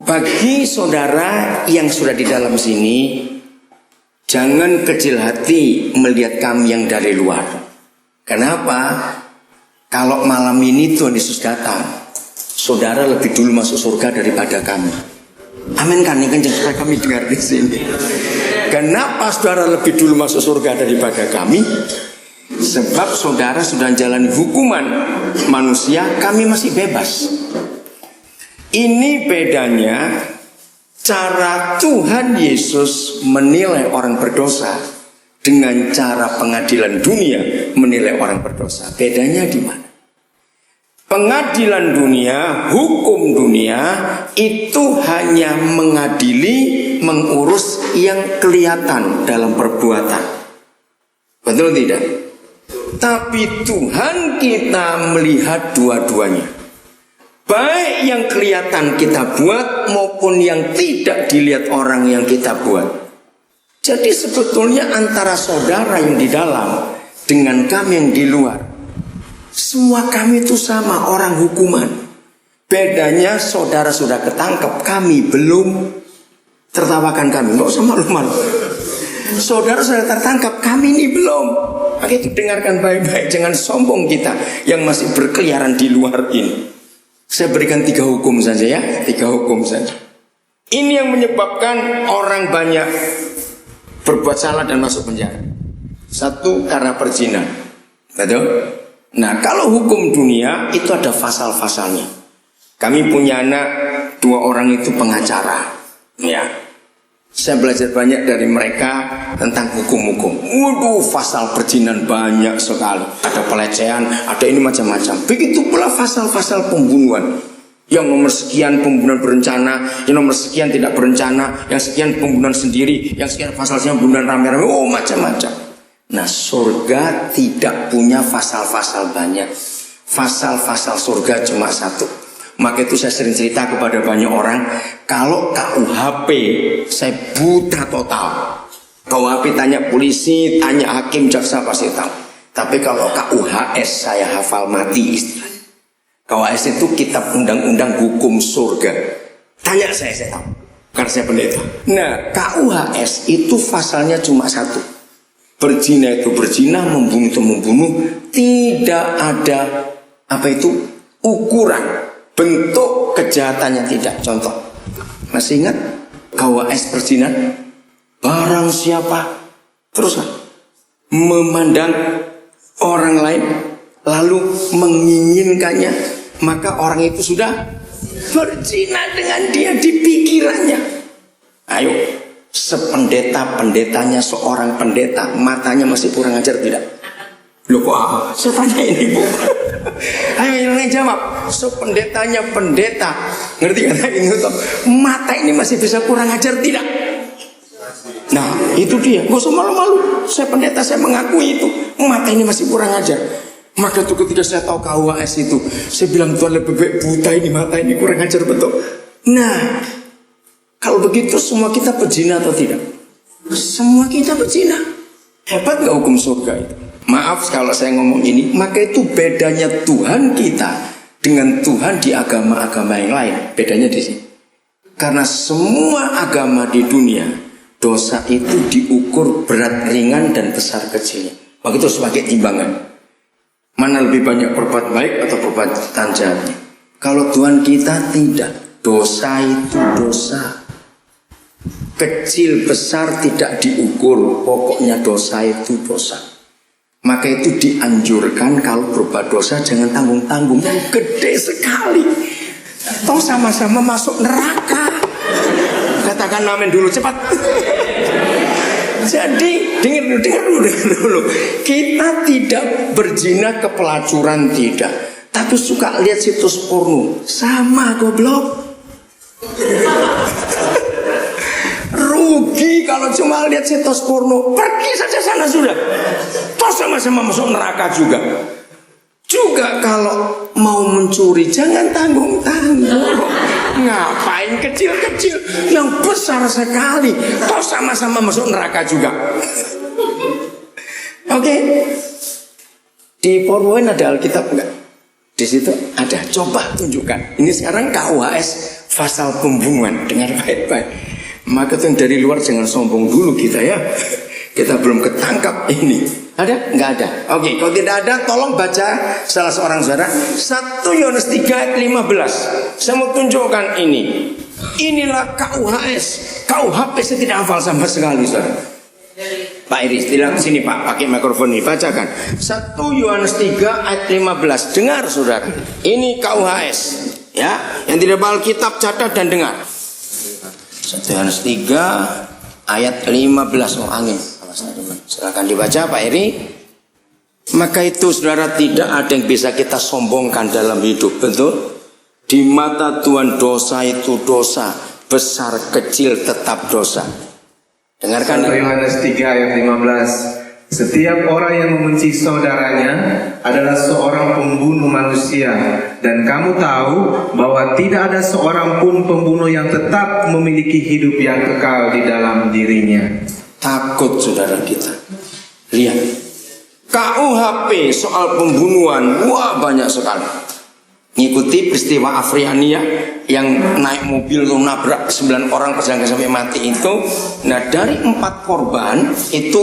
Bagi saudara yang sudah di dalam sini, jangan kecil hati melihat kami yang dari luar. Kenapa? Kalau malam ini Tuhan Yesus datang, saudara lebih dulu masuk surga daripada kami. Amin kan? Ini kan supaya kami dengar di sini. Kenapa saudara lebih dulu masuk surga daripada kami? Sebab saudara sudah jalani hukuman manusia, kami masih bebas. Ini bedanya cara Tuhan Yesus menilai orang berdosa dengan cara pengadilan dunia menilai orang berdosa. Bedanya di mana? Pengadilan dunia, hukum dunia itu hanya mengadili, mengurus yang kelihatan dalam perbuatan. Betul tidak? Tapi Tuhan kita melihat dua-duanya. Baik yang kelihatan kita buat maupun yang tidak dilihat orang yang kita buat. Jadi sebetulnya antara saudara yang di dalam dengan kami yang di luar, semua kami itu sama, orang hukuman. Bedanya saudara sudah ketangkep, kami belum. Tertawakan kami, nggak usah malu-malu. Saudara sudah tertangkap, kami ini belum. Maka itu dengarkan baik-baik, jangan sombong kita yang masih berkeliaran di luar ini. Saya berikan 3 hukum saja ya, 3 hukum saja. Ini yang menyebabkan orang banyak berbuat salah dan masuk penjara. 1, karena perzinahan. Betul? Nah, kalau hukum dunia itu ada pasal-pasalnya. Kami punya anak 2 orang itu pengacara. Ya. Saya belajar banyak dari mereka tentang hukum-hukum. Waduh, pasal perzinahan banyak sekali. Ada pelecehan, ada ini macam-macam. Begitu pula pasal-pasal pembunuhan. Yang nomor sekian pembunuhan berencana, yang nomor sekian tidak berencana, yang sekian pembunuhan sendiri, yang sekian pasalnya pembunuhan rame-rame. Oh, macam-macam. Nah, surga tidak punya pasal-pasal banyak. Pasal-pasal surga cuma 1. Maka itu saya sering cerita kepada banyak orang, kalau KUHP saya buta total. KUHP tanya polisi, tanya hakim, jaksa pasti tahu. Tapi kalau KUHS saya hafal mati istilahnya. KUHS itu kitab undang-undang hukum surga. Tanya saya tahu, karena saya pendeta. Nah, KUHS itu pasalnya cuma 1. Berzina itu berzina, membunuh itu membunuh. Tidak ada ukuran. Bentuk kejahatannya tidak. Contoh, masih ingat KUHS perzinahan? Barang siapa terus memandang orang lain lalu menginginkannya, maka orang itu sudah berzina dengan dia di pikirannya. Ayo, sependeta-pendetanya seorang pendeta, matanya masih kurang ajar tidak? Loh kok saya tanya ini, Bu? Ayo yang jawab. Sependetanya pendeta, ngerti kan? Mata ini masih bisa kurang ajar tidak? Nah itu dia, gak usah malu-malu. Saya pendeta, saya mengakui itu. Mata ini masih kurang ajar. Maka tuh ketika saya tahu KUHS itu, saya bilang Tuhan lebih baik buta ini, mata ini kurang ajar betul. Nah kalau begitu semua kita berzina atau tidak? Semua kita berzina. Hebat gak hukum surga itu? Maaf kalau saya ngomong ini, maka itu bedanya Tuhan kita dengan Tuhan di agama-agama yang lain. Bedanya di sini. Karena semua agama di dunia, dosa itu diukur berat ringan dan besar kecilnya. Maka itu sebagai timbangan. Mana lebih banyak perbuatan baik atau perbuatan jahatnya? Kalau Tuhan kita tidak, dosa itu dosa. Kecil besar tidak diukur, pokoknya dosa itu dosa. Maka itu dianjurkan kalau berbuat dosa jangan tanggung-tanggung, yang gede sekali. Toh sama-sama masuk neraka. Katakan amin dulu cepat. Jadi dengar dulu. Kita tidak berzina ke pelacuran tidak, tapi suka lihat situs porno. Sama goblok. Rugi kalau cuma lihat situs porno. Pergi saja sana sudah. Toh sama-sama masuk neraka juga. Juga kalau mau mencuri jangan tanggung-tanggung. Ngapain kecil-kecil, yang besar sekali. Toh sama-sama masuk neraka juga. Oke. Di PowerPoint ada Alkitab enggak? Di situ ada. Coba tunjukkan. Ini sekarang KUHS pasal pembunuhan. Dengar baik-baik. Maka tuh yang dari luar jangan sombong dulu kita ya. Kita belum ketangkap ini. Ada? Nggak ada. Oke, kalau tidak ada tolong baca salah seorang saudara 1 Yohanes 3 ayat 15. Saya mau tunjukkan ini. Inilah KUHS. KUHP saya tidak hafal sama sekali, saudara. Pak Iris, bilang sini Pak, pakai mikrofon ini, bacakan 1 Yohanes 3 ayat 15. Dengar saudara. Ini KUHS. Ya, yang tidak hafal kitab catat dan dengar. 1 Yohanes 3 ayat 15. Oh, angin. Silakan dibaca Pak Eri. Maka itu saudara, tidak ada yang bisa kita sombongkan dalam hidup. Betul? Di mata Tuhan dosa itu dosa, besar kecil tetap dosa. Dengarkan 1 Yohanes 3 ayat 15. Setiap orang yang membenci saudaranya adalah seorang pembunuh manusia, dan kamu tahu bahwa tidak ada seorang pun pembunuh yang tetap memiliki hidup yang kekal di dalam dirinya. Takut saudara kita. Lihat KUHP soal pembunuhan, wah banyak sekali. Ngikuti peristiwa Afriania yang naik mobil tuh nabrak 9 orang pejalan sampai mati itu. Nah, dari 4 korban itu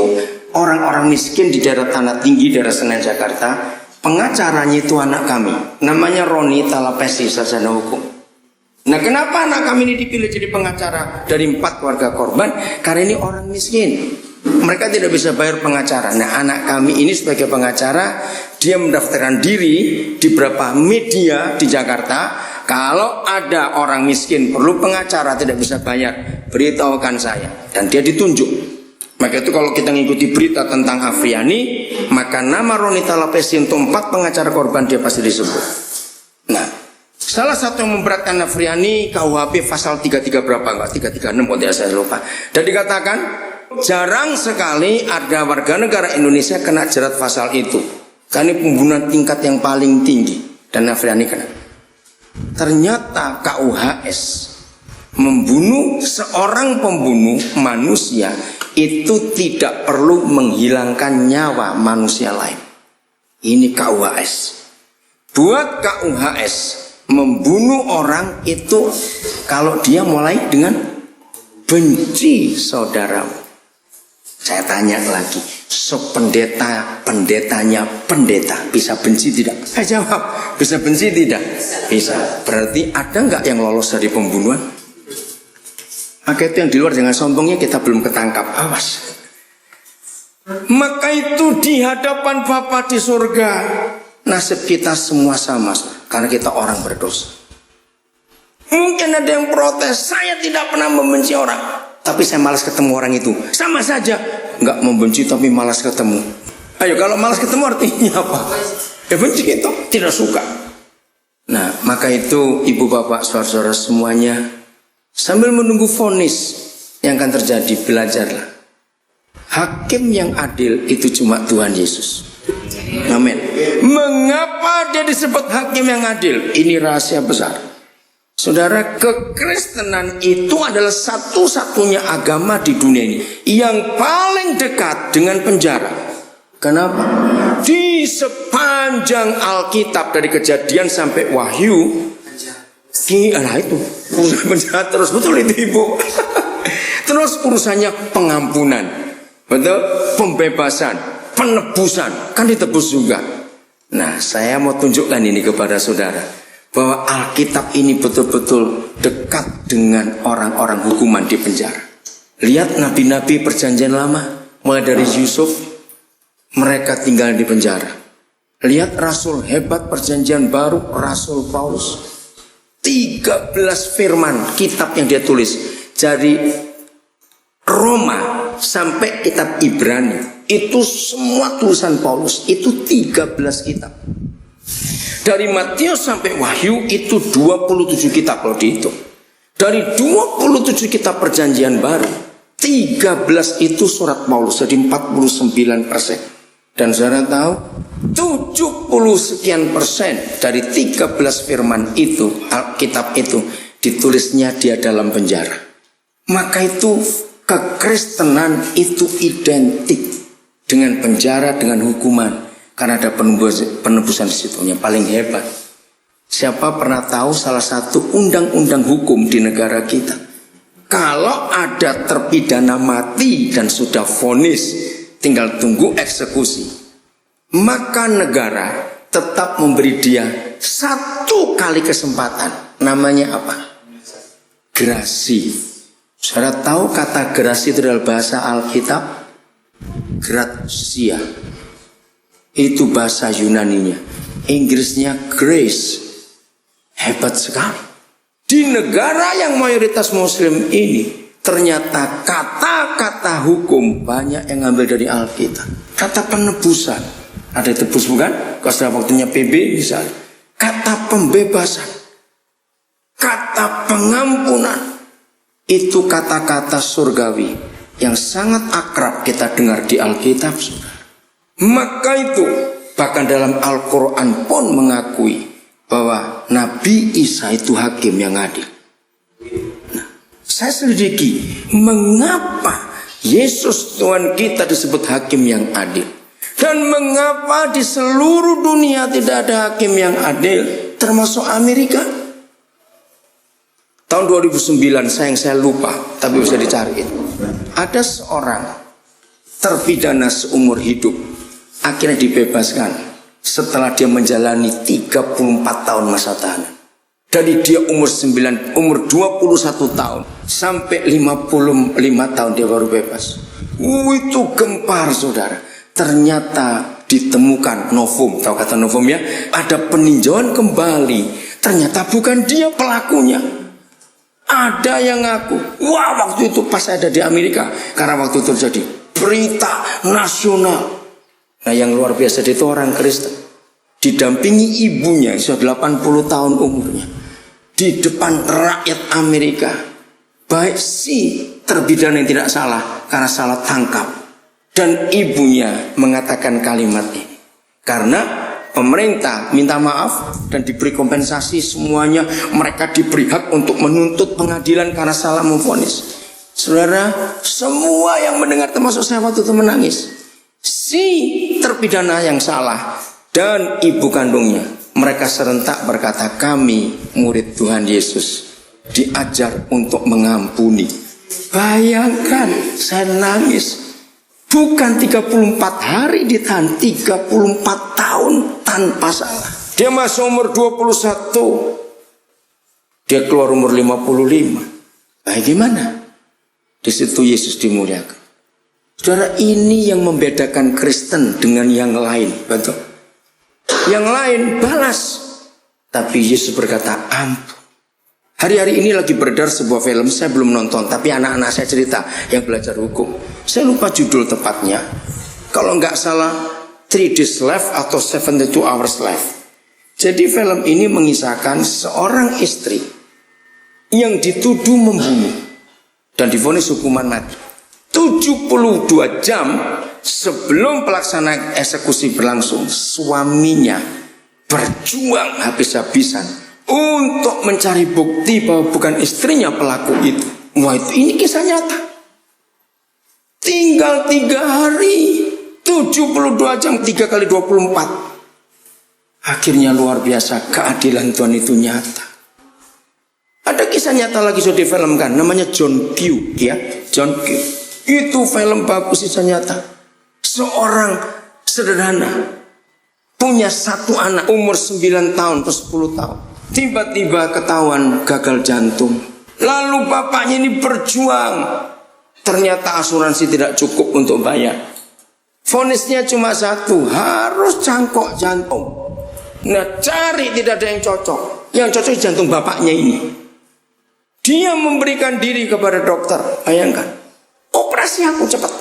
orang-orang miskin di daerah Tanah Tinggi, daerah Senen, Jakarta. Pengacaranya itu anak kami, namanya Roni Talapesi, sarjana hukum. Nah, kenapa anak kami ini dipilih jadi pengacara dari 4 keluarga korban? Karena ini orang miskin, mereka tidak bisa bayar pengacara. Nah, anak kami ini sebagai pengacara, dia mendaftarkan diri di beberapa media di Jakarta. Kalau ada orang miskin perlu pengacara tidak bisa bayar, beritahukan saya. Dan dia ditunjuk. Maka itu kalau kita ngikuti berita tentang Afriani, maka nama Roni Talapesi untuk 4 pengacara korban dia pasti disebut. Nah, salah satu yang memberatkan Afriani, KUHP pasal 33 berapa enggak? 336 kalau tidak saya lupa. Dan dikatakan jarang sekali ada warga negara Indonesia kena jerat pasal itu. Karena ini pembunuhan tingkat yang paling tinggi. Dan Afriani kena. Ternyata KUHS membunuh seorang pembunuh manusia itu tidak perlu menghilangkan nyawa manusia lain. Ini KUHS. Buat KUHS, membunuh orang itu kalau dia mulai dengan benci saudaramu. Saya tanya lagi, pendetanya pendeta bisa benci tidak? Saya jawab, bisa benci tidak? Bisa. Berarti ada nggak yang lolos dari pembunuhan? Maka itu yang di luar jangan sombongnya, kita belum ketangkap. Awas. Maka itu di hadapan Bapa di surga, nasib kita semua sama, karena kita orang berdosa. Mungkin ada yang protes, saya tidak pernah membenci orang, tapi saya malas ketemu orang itu. Sama saja, nggak membenci tapi malas ketemu. Ayo, kalau malas ketemu artinya apa? Ya benci itu, tidak suka. Nah, maka itu ibu bapak saudara-saudara semuanya, sambil menunggu vonis yang akan terjadi, belajarlah. Hakim yang adil itu cuma Tuhan Yesus. Amin. Mengapa dia disebut hakim yang adil? Ini rahasia besar. Saudara, kekristenan itu adalah satu-satunya agama di dunia ini yang paling dekat dengan penjara. Kenapa? Di sepanjang Alkitab dari Kejadian sampai Wahyu, nah itu urusan penjara terus, betul itu ibu. Terus urusannya pengampunan, betul, pembebasan, penebusan, kan ditebus juga. Nah, saya mau tunjukkan ini kepada saudara, bahwa Alkitab ini betul-betul dekat dengan orang-orang hukuman di penjara. Lihat nabi-nabi perjanjian lama, mulai dari Yusuf, mereka tinggal di penjara. Lihat rasul hebat perjanjian baru, Rasul Paulus. 13 firman kitab yang dia tulis dari Roma sampai kitab Ibrani, itu semua tulisan Paulus, itu 13 kitab. Dari Matius sampai Wahyu itu 27 kitab kalau dihitung. Dari 27 kitab perjanjian baru, 13 itu surat Paulus, jadi 49%. Dan saudara tahu 70 sekian persen dari 13 firman itu, Alkitab itu ditulisnya dia dalam penjara. Maka itu kekristenan itu identik dengan penjara, dengan hukuman, karena ada penebusan di situ yang paling hebat. Siapa pernah tahu salah satu undang-undang hukum di negara kita? Kalau ada terpidana mati dan sudah vonis, tinggal tunggu eksekusi, maka negara tetap memberi dia 1 kali kesempatan. Namanya apa? Grasi. Saudara tahu kata grasi itu adalah bahasa Alkitab? Gratia. Itu bahasa Yunaninya. Inggrisnya grace. Hebat sekali. Di negara yang mayoritas muslim ini, ternyata kata-kata hukum banyak yang ngambil dari Alkitab. Kata penebusan, ada tebus bukan? Kalau sudah waktunya PB misalnya. Kata pembebasan, kata pengampunan, itu kata-kata surgawi yang sangat akrab kita dengar di Alkitab. Maka itu bahkan dalam Al-Quran pun mengakui bahwa Nabi Isa itu hakim yang adil. Nah, saya selidiki mengapa Yesus Tuhan kita disebut hakim yang adil, dan mengapa di seluruh dunia tidak ada hakim yang adil, termasuk Amerika. Tahun 2009 saya lupa, tapi bisa dicari. Ada seorang terpidana seumur hidup akhirnya dibebaskan setelah dia menjalani 34 tahun masa tahanan. Dari dia umur 21 tahun sampai 55 tahun dia baru bebas. Itu gempar saudara. Ternyata ditemukan novum, tahu kata novum ya? Ada peninjauan kembali. Ternyata bukan dia pelakunya. Ada yang ngaku. Wah, waktu itu pas saya ada di Amerika, karena waktu itu terjadi berita nasional. Nah, yang luar biasa itu orang Kristen didampingi ibunya sudah 80 tahun umurnya di depan rakyat Amerika, baik si terpidana yang tidak salah karena salah tangkap, dan ibunya mengatakan kalimat ini, karena pemerintah minta maaf dan diberi kompensasi semuanya, mereka diberi hak untuk menuntut pengadilan karena salah memvonis. Saudara, semua yang mendengar termasuk saya waktu itu menangis. Si terpidana yang salah dan ibu kandungnya, mereka serentak berkata, kami murid Tuhan Yesus diajar untuk mengampuni. Bayangkan, saya nangis. Bukan 34 hari ditahan, 34 tahun tanpa salah. Dia masuk umur 21, dia keluar umur 55. Nah, gimana? Di situ Yesus dimuliakan. Saudara, ini yang membedakan Kristen dengan yang lain, betul? Yang lain balas, tapi Yesus berkata ampun. Hari-hari ini lagi beredar sebuah film, saya belum nonton, tapi anak-anak saya cerita yang belajar hukum. Saya lupa judul tepatnya. Kalau nggak salah 3 Days Left atau 72 Hours Left. Jadi film ini mengisahkan seorang istri yang dituduh membunuh dan divonis hukuman mati. 72 jam sebelum pelaksanaan eksekusi berlangsung, suaminya berjuang habis-habisan untuk mencari bukti bahwa bukan istrinya pelaku itu. Wah, ini kisah nyata. Tinggal 3 hari, 72 jam, 3 kali 24. Akhirnya luar biasa, keadilan Tuhan itu nyata. Ada kisah nyata lagi sudah difilmkan, namanya John Q, ya, John Q. Itu film bagus, kisah nyata. Seorang sederhana punya 1 anak umur 9 tahun atau 10 tahun. Tiba-tiba ketahuan gagal jantung. Lalu bapaknya ini berjuang. Ternyata asuransi tidak cukup untuk bayar. Vonisnya cuma 1, harus cangkok jantung. Nah, cari tidak ada yang cocok. Yang cocok jantung bapaknya ini. Dia memberikan diri kepada dokter. Bayangkan, operasi aku cepat.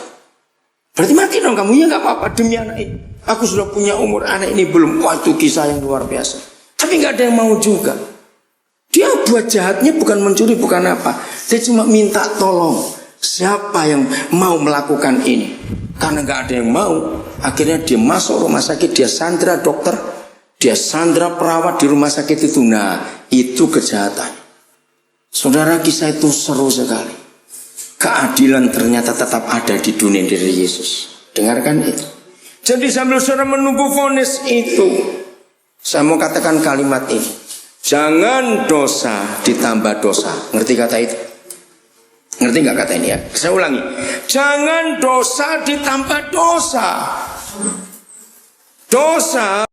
Berarti mati dong kamu. Ya gak apa-apa, demi anak ini. Aku sudah punya umur, anak ini belum. Wah, itu kisah yang luar biasa. Tapi gak ada yang mau juga. Dia buat jahatnya bukan mencuri, bukan apa. Dia cuma minta tolong. Siapa yang mau melakukan ini? Karena gak ada yang mau, akhirnya dia masuk rumah sakit. Dia sandra dokter, dia sandra perawat di rumah sakit itu. Nah, itu kejahatan. Saudara, kisah itu seru sekali. Keadilan ternyata tetap ada di dunia dari Yesus. Dengarkan itu. Jadi sambil saudara menunggu vonis itu, saya mau katakan kalimat ini. Jangan dosa ditambah dosa. Ngerti kata itu? Ngerti nggak kata ini ya? Saya ulangi. Jangan dosa ditambah dosa. Dosa